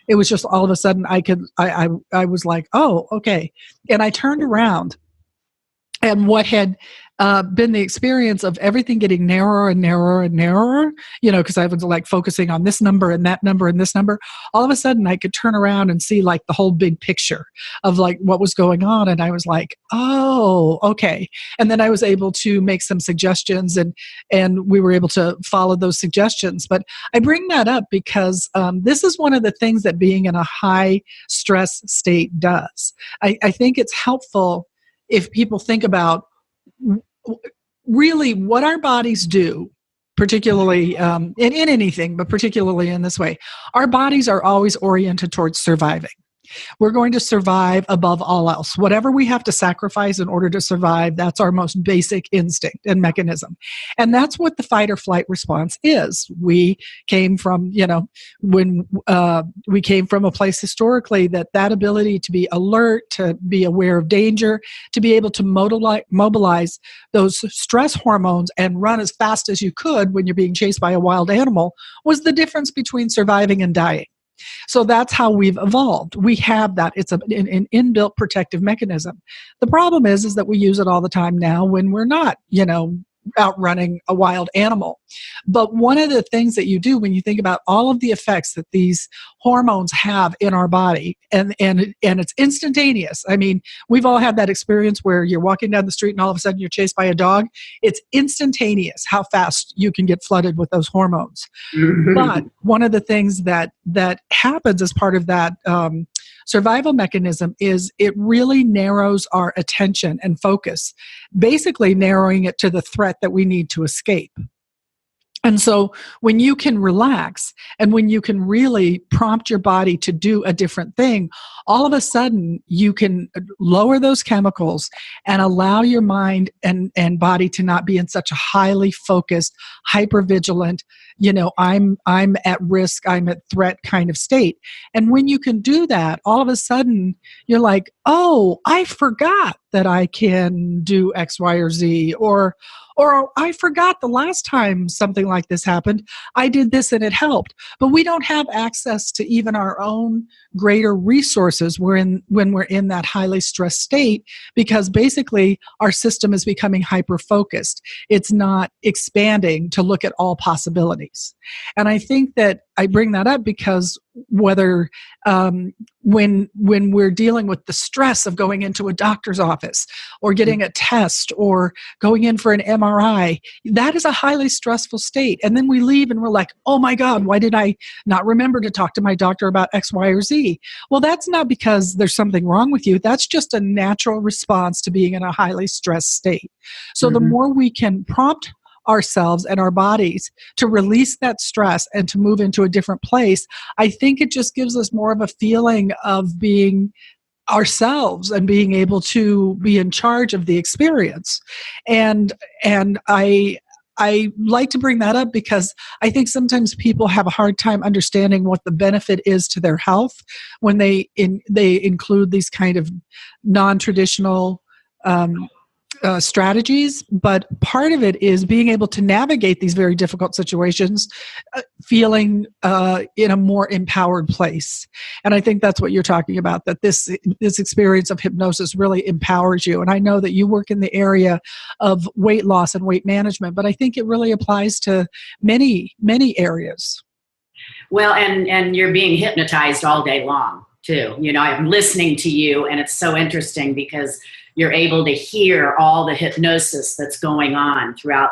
It was just all of a sudden I was like, oh, okay. And I turned around, and what had been the experience of everything getting narrower and narrower and narrower, because I was like focusing on this number and that number and this number, all of a sudden I could turn around and see like the whole big picture of like what was going on. And I was like, oh, okay. And then I was able to make some suggestions, and we were able to follow those suggestions. But I bring that up because this is one of the things that being in a high stress state does. I think it's helpful if people think about really what our bodies do, particularly in anything, but particularly in this way. Our bodies are always oriented towards surviving. We're going to survive above all else. Whatever we have to sacrifice in order to survive, that's our most basic instinct and mechanism. And that's what the fight or flight response is. We came from, when we came from a place historically that ability to be alert, to be aware of danger, to be able to mobilize those stress hormones and run as fast as you could when you're being chased by a wild animal was the difference between surviving and dying. So that's how we've evolved. We have that. It's an inbuilt protective mechanism. The problem is that we use it all the time now when we're not, outrunning a wild animal. But one of the things that you do when you think about all of the effects that these hormones have in our body, and it's instantaneous. I mean, we've all had that experience where you're walking down the street and all of a sudden you're chased by a dog. It's instantaneous how fast you can get flooded with those hormones. Mm-hmm. But one of the things that happens as part of that survival mechanism is it really narrows our attention and focus, basically narrowing it to the threat that we need to escape. And so when you can relax and when you can really prompt your body to do a different thing, all of a sudden you can lower those chemicals and allow your mind and body to not be in such a highly focused, hypervigilant, I'm at risk, I'm at threat kind of state. And when you can do that, all of a sudden you're like, oh, I forgot that I can do X, Y, or Z, or I forgot the last time something like this happened, I did this and it helped. But we don't have access to even our own greater resources when we're in that highly stressed state, because basically our system is becoming hyper-focused. It's not expanding to look at all possibilities. And I think that I bring that up because whether when we're dealing with the stress of going into a doctor's office or getting a test or going in for an MRI, that is a highly stressful state. And then we leave and we're like, oh my God, why did I not remember to talk to my doctor about X, Y, or Z? Well, that's not because there's something wrong with you. That's just a natural response to being in a highly stressed state. So the more we can prompt ourselves and our bodies to release that stress and to move into a different place, I think it just gives us more of a feeling of being ourselves and being able to be in charge of the experience. And I like to bring that up because I think sometimes people have a hard time understanding what the benefit is to their health when they include these kind of non-traditional strategies, but part of it is being able to navigate these very difficult situations, feeling in a more empowered place. And I think that's what you're talking about, that this experience of hypnosis really empowers you. And I know that you work in the area of weight loss and weight management, but I think it really applies to many, many areas. Well, and you're being hypnotized all day long, too. I'm listening to you, and it's so interesting because you're able to hear all the hypnosis that's going on throughout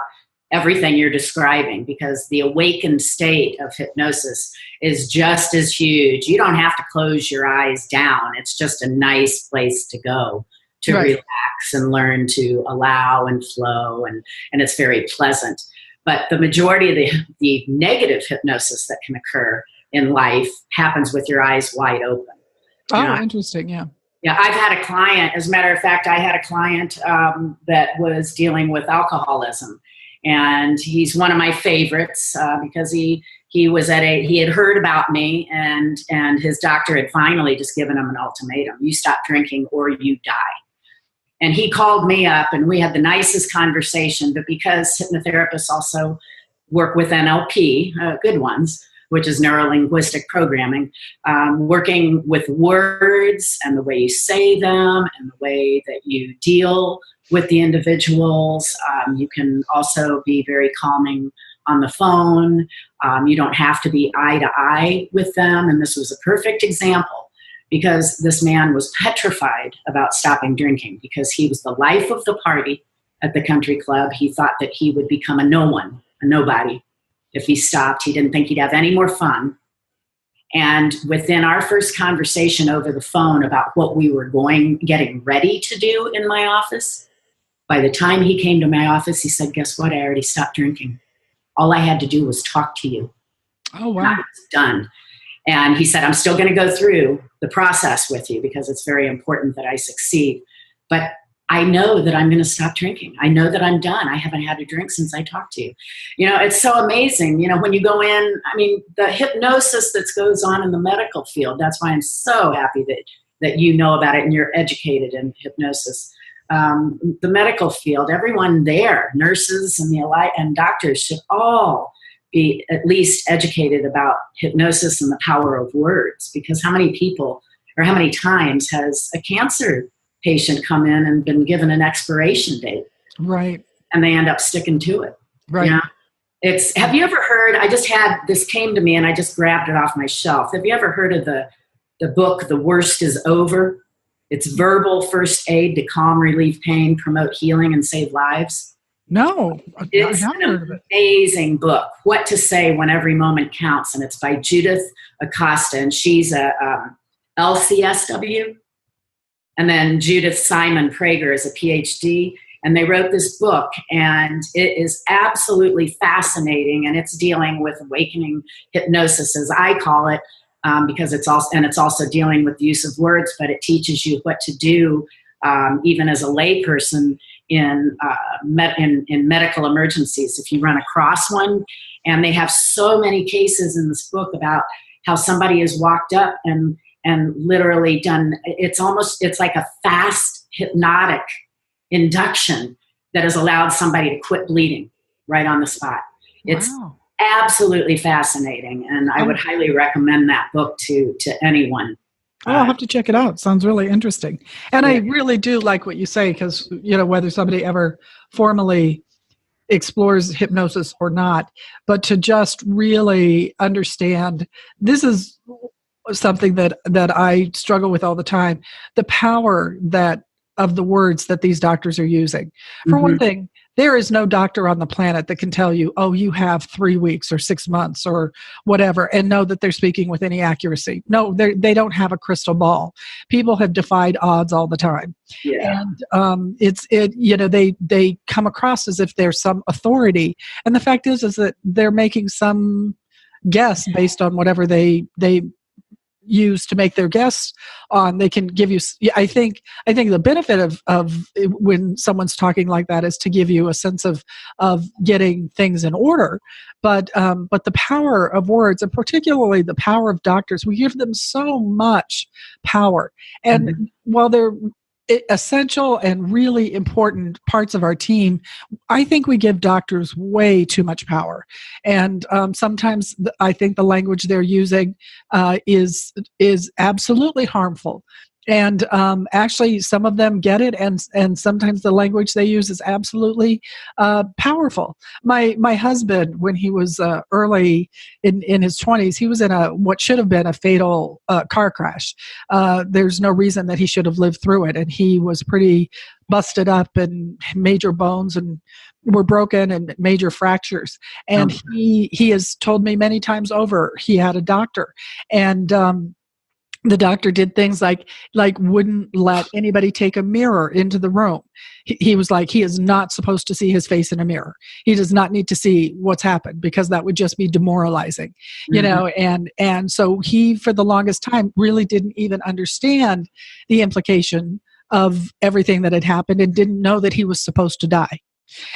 everything you're describing, because the awakened state of hypnosis is just as huge. You don't have to close your eyes down. It's just a nice place to go to relax and learn to allow and flow, and it's very pleasant. But the majority of the negative hypnosis that can occur in life happens with your eyes wide open. Interesting, yeah. Yeah, I've had a client, as a matter of fact, I had a client that was dealing with alcoholism. And he's one of my favorites because he had heard about me, and his doctor had finally just given him an ultimatum: you stop drinking or you die. And he called me up, and we had the nicest conversation. But because hypnotherapists also work with NLP, good ones, which is neuro-linguistic programming, working with words and the way you say them and the way that you deal with the individuals. You can also be very calming on the phone. You don't have to be eye to eye with them. And this was a perfect example, because this man was petrified about stopping drinking because he was the life of the party at the country club. He thought that he would become a no one, a nobody, if he stopped. He didn't think he'd have any more fun. And within our first conversation over the phone about what we were getting ready to do in my office, by the time he came to my office, he said, guess what? I already stopped drinking. All I had to do was talk to you. Oh, wow. And I was done. And he said, I'm still going to go through the process with you because it's very important that I succeed. But I know that I'm going to stop drinking. I know that I'm done. I haven't had a drink since I talked to you. It's so amazing. When you go in, the hypnosis that goes on in the medical field, that's why I'm so happy that you know about it and you're educated in hypnosis. The medical field, everyone there, nurses and doctors should all be at least educated about hypnosis and the power of words, because how many times has a cancer patient come in and been given an expiration date, right? And they end up sticking to it, right? Have you ever heard? This came to me and I just grabbed it off my shelf. Have you ever heard of the book "The Worst Is Over"? It's verbal first aid to calm, relieve pain, promote healing, and save lives. No, it's an amazing book. What to Say When Every Moment Counts, and it's by Judith Acosta, and she's a LCSW. And then Judith Simon Prager is a PhD, and they wrote this book, and it is absolutely fascinating, and it's dealing with awakening hypnosis, as I call it, because it's also dealing with the use of words, but it teaches you what to do, even as a layperson in medical emergencies. If you run across one, and they have so many cases in this book about how somebody has walked up and literally done, it's like a fast hypnotic induction that has allowed somebody to quit bleeding right on the spot. It's absolutely fascinating, and I would highly recommend that book to anyone. I'll have to check it out. Sounds really interesting. And I really do like what you say, because, whether somebody ever formally explores hypnosis or not, but to just really understand, this is something that I struggle with all the time, the power of the words that these doctors are using. For one thing, there is no doctor on the planet that can tell you, oh, you have 3 weeks or 6 months or whatever, and know that they're speaking with any accuracy. No, they don't have a crystal ball. People have defied odds all the time. Yeah. And they come across as if there's some authority. And the fact is that they're making some guess based on whatever they use to make their guess on. They can give you, I think the benefit of when someone's talking like that is to give you a sense of getting things in order, but the power of words, and particularly the power of doctors, we give them so much power. And while they're essential and really important parts of our team, I think we give doctors way too much power. And sometimes I think the language they're using is absolutely harmful. And actually, some of them get it, and sometimes the language they use is absolutely powerful. My husband, when he was early in his 20s, he was in what should have been a fatal car crash. There's no reason that he should have lived through it, and he was pretty busted up, and major bones and were broken, and major fractures. And he has told me many times over, he had a doctor, and the doctor did things like wouldn't let anybody take a mirror into the room. He was like, he is not supposed to see his face in a mirror. He does not need to see what's happened, because that would just be demoralizing, and so he, for the longest time, really didn't even understand the implication of everything that had happened, and didn't know that he was supposed to die.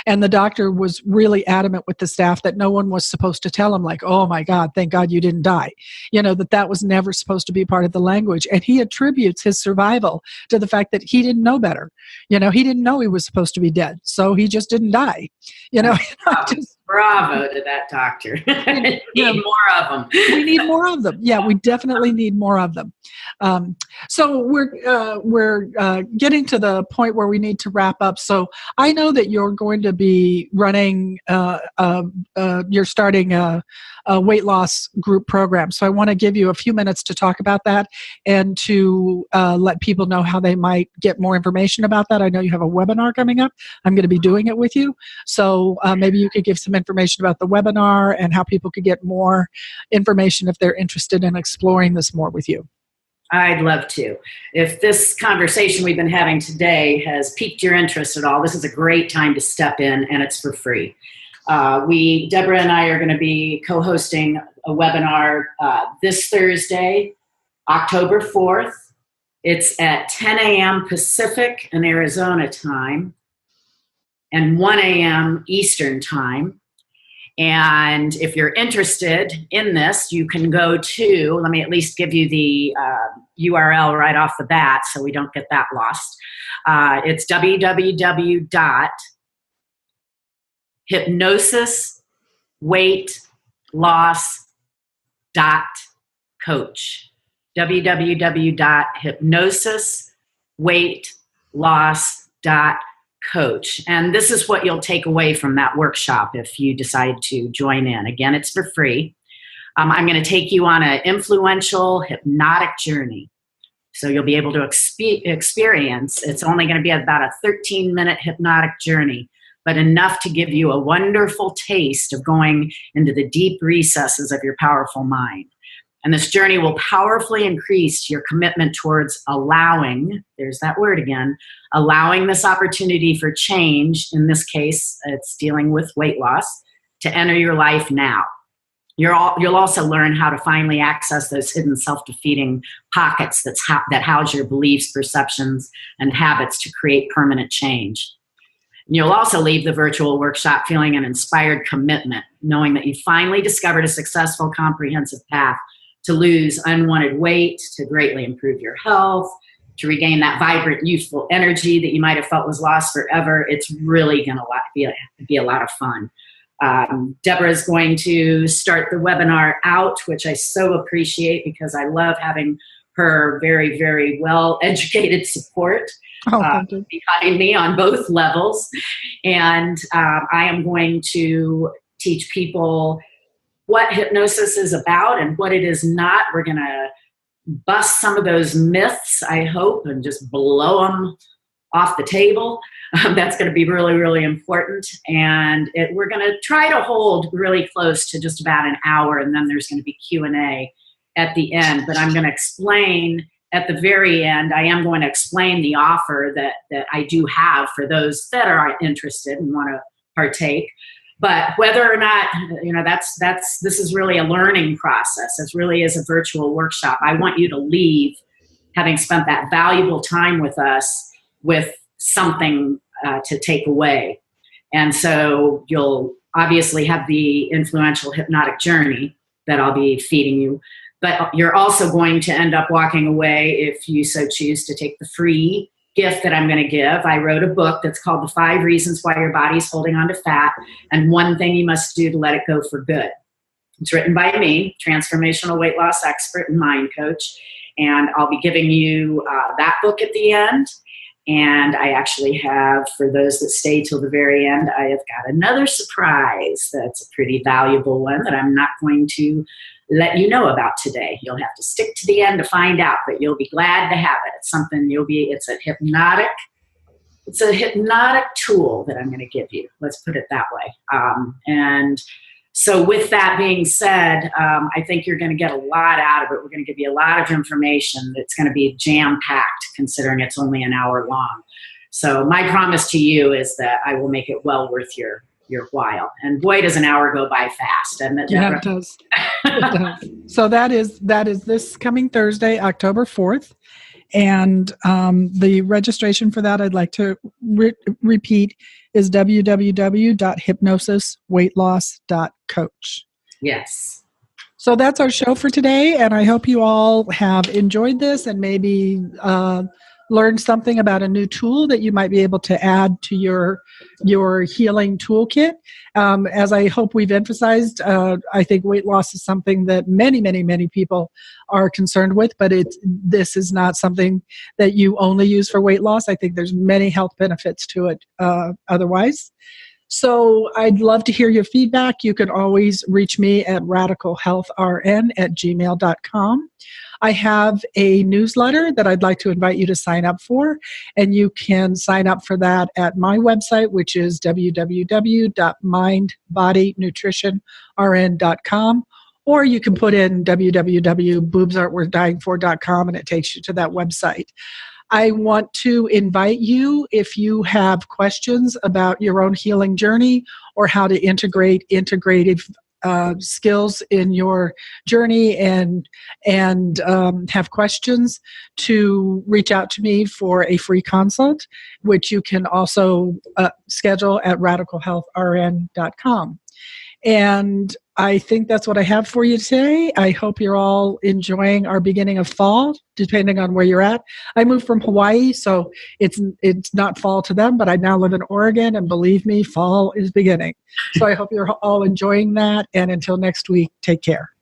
And the doctor was really adamant with the staff that no one was supposed to tell him, like, oh my God, thank God you didn't die. That was never supposed to be part of the language. And he attributes his survival to the fact that he didn't know better. He didn't know he was supposed to be dead. So he just didn't die. Bravo to that doctor. We need more of them. We need more of them. Yeah, we definitely need more of them. So we're getting to the point where we need to wrap up. So I know that you're going to be running, you're starting a weight loss group program. So I want to give you a few minutes to talk about that and to let people know how they might get more information about that. I know you have a webinar coming up. I'm going to be doing it with you. So maybe you could give some information about the webinar and how people could get more information if they're interested in exploring this more with you. I'd love to. If this conversation we've been having today has piqued your interest at all, this is a great time to step in, and it's for free. Deborah and I are going to be co-hosting a webinar this Thursday, October 4th. It's at 10 a.m. Pacific and Arizona time and 1 a.m. Eastern time. And if you're interested in this, you can go to, let me at least give you the URL right off the bat so we don't get that lost. It's www.hypnosisweightloss.coach. www.hypnosisweightloss.coach. And this is what you'll take away from that workshop if you decide to join in. Again, it's for free. I'm going to take you on an influential hypnotic journey. So you'll be able to experience, it's only going to be about a 13-minute hypnotic journey, but enough to give you a wonderful taste of going into the deep recesses of your powerful mind. And this journey will powerfully increase your commitment towards allowing, there's that word again, allowing this opportunity for change. In this case, it's dealing with weight loss, to enter your life now. You'll also learn how to finally access those hidden self-defeating pockets that house your beliefs, perceptions, and habits to create permanent change. And you'll also leave the virtual workshop feeling an inspired commitment, knowing that you finally discovered a successful, comprehensive path to lose unwanted weight, to greatly improve your health, to regain that vibrant, youthful energy that you might have felt was lost forever. It's really going to be a lot of fun. Deborah is going to start the webinar out, which I so appreciate because I love having her very, very well-educated support behind me on both levels. And I am going to teach people what hypnosis is about and what it is not. We're going to bust some of those myths, I hope, and just blow them off the table. That's going to be really, really important. And we're going to try to hold really close to just about an hour, and then there's going to be Q&A at the end. But I'm going to explain at the very end, I am going to explain the offer that I do have for those that are interested and want to partake. But whether or not, this is really a learning process. It really is a virtual workshop. I want you to leave having spent that valuable time with us with something to take away. And so you'll obviously have the influential hypnotic journey that I'll be feeding you. But you're also going to end up walking away, if you so choose, to take the free gift that I'm going to give. I wrote a book that's called The 5 Reasons Why Your Body's Holding On to Fat and One Thing You Must Do to Let It Go for Good. It's written by me, transformational weight loss expert and mind coach. And I'll be giving you that book at the end. And I actually have, for those that stay till the very end, I have got another surprise that's a pretty valuable one that I'm not going to let you know about today. You'll have to stick to the end to find out, but you'll be glad to have it. It's something it's a hypnotic tool that I'm going to give you. Let's put it that way. And so with that being said, I think you're going to get a lot out of it. We're going to give you a lot of information that's going to be jam-packed, considering it's only an hour long. So my promise to you is that I will make it well worth your while. And boy, does an hour go by fast, doesn't it, Deborah? Yeah, it does. It does. So that is this coming Thursday, October 4th. And the registration for that, I'd like to repeat, is www.hypnosisweightloss.coach. Yes. So that's our show for today, and I hope you all have enjoyed this and maybe learned something about a new tool that you might be able to add to your healing toolkit. As I hope we've emphasized, I think weight loss is something that many, many, many people are concerned with, but this is not something that you only use for weight loss. I think there's many health benefits to it otherwise. So I'd love to hear your feedback. You can always reach me at radicalhealthrn@gmail.com. I have a newsletter that I'd like to invite you to sign up for, and you can sign up for that at my website, which is www.mindbodynutritionrn.com, or you can put in www.boobsaren'tworthdyingfor.com, and it takes you to that website. I want to invite you, if you have questions about your own healing journey or how to integrate integrative skills in your journey and have questions, to reach out to me for a free consult, which you can also schedule at radicalhealthrn.com. And I think that's what I have for you today. I hope you're all enjoying our beginning of fall, depending on where you're at. I moved from Hawaii, so it's not fall to them, but I now live in Oregon, and believe me, fall is beginning. So I hope you're all enjoying that, and until next week, take care.